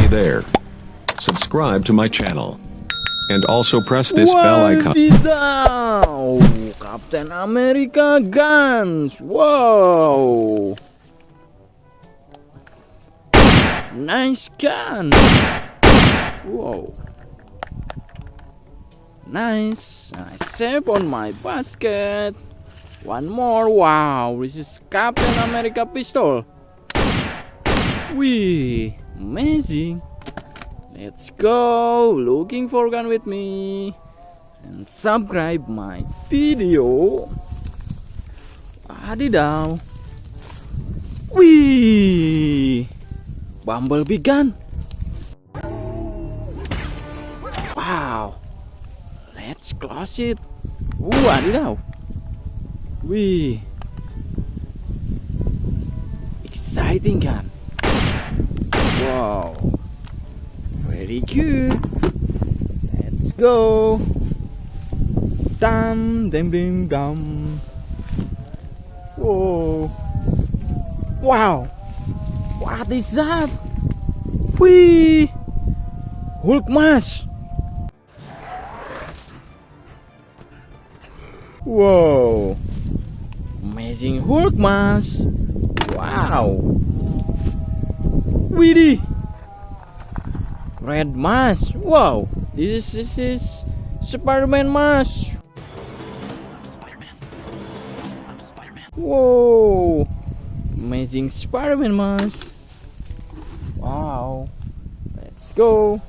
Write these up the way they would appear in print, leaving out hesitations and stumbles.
Hey there. Subscribe to my channel. And also press this bell icon. Wadidaw! Captain America guns! Wow! Nice gun! Wow! Nice! I save on my basket. One more. Wow! This is Captain America pistol. Wee! Amazing! Let's go! Looking for gun with me. And subscribe my video. Wadidaw! Wee! Bumblebee gun. Wow! Let's close it. Wadidaw! Wee! Exciting gun. Wow! Very good. Let's go. Dum dum dum dum. Whoa! Wow! What is that? Whee! Hulk mask. Whoa! Amazing Hulk mask. Wow! Weedy! Red mask. Wow! This is Spiderman mask. I'm Spiderman. Whoa! Amazing Spiderman mask. Wow! Let's go.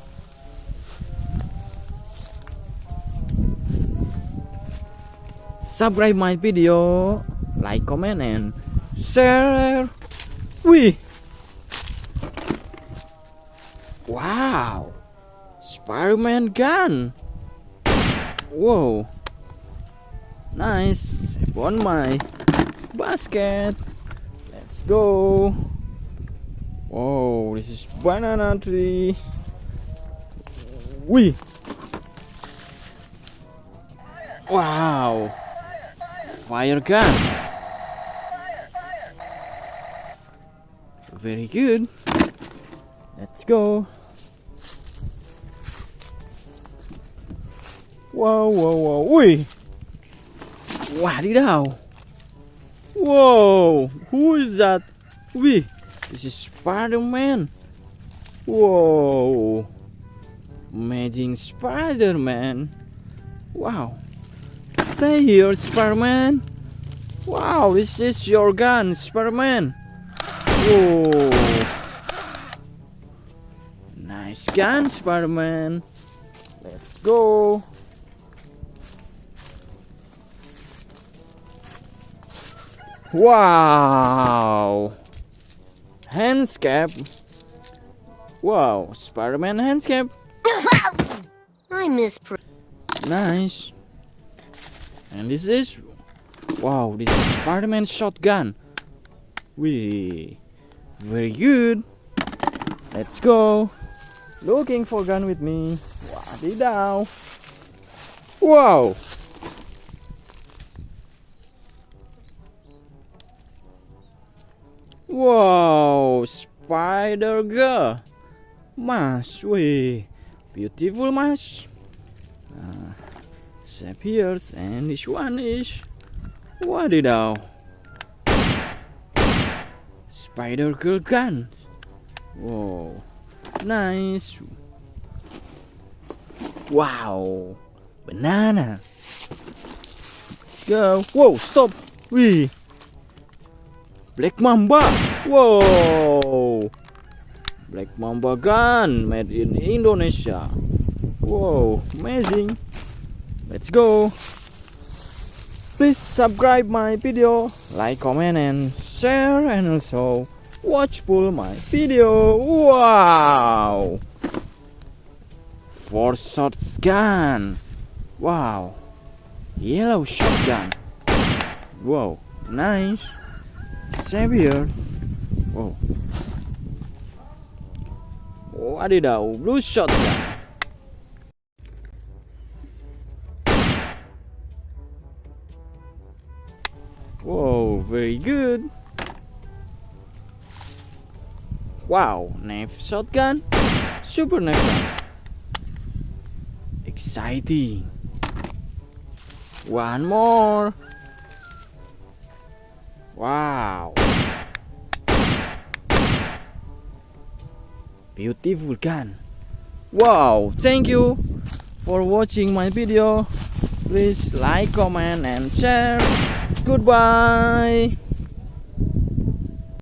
Subscribe my video, like, comment, and share. Wee! Wow! Spiderman gun. Whoa! Nice. Save on my basket. Let's go. Whoa! This is banana tree. Wee! Wow! Fire gun. Very good. Let's go. Whoa, whoa, whoa, wee! Wadidaw! Whoa! Who is that? Wee! This is Spider-Man. Whoa! Amazing Spider-Man. Wow! Stay here, Spider-Man. Wow! This is your gun, Spider-Man. Whoa! Nice gun, Spider-Man. Let's go. Wow! Handcuff. Wow! Spider-Man handcuff. I miss. Nice. And this is, wow! This is Spider-Man shotgun. Wee! Very good. Let's go. Looking for gun with me. Wadidaw! Wow! Wow! Spider girl mask. Wee! Beautiful mask. Save here, and this one is wadidaw! Spider girl gun. Whoa! Nice. Wow! Banana. Let's go. Whoa! Stop. Wee! Black Mamba. Whoa! Black Mamba gun made in Indonesia. Whoa! Amazing. Let's go. Please subscribe my video, like, comment, and share, and also watch full my video. Wow! 4 shots gun. Wow! Yellow shotgun. Wow! Nice. Savior. Wow! Wadidaw! Blue shotgun. Whoa, very good. Wow, knife shotgun. Super nice gun. Exciting. One more. Wow. Beautiful gun. Wow, thank you for watching my video. Please like, comment and share. Goodbye.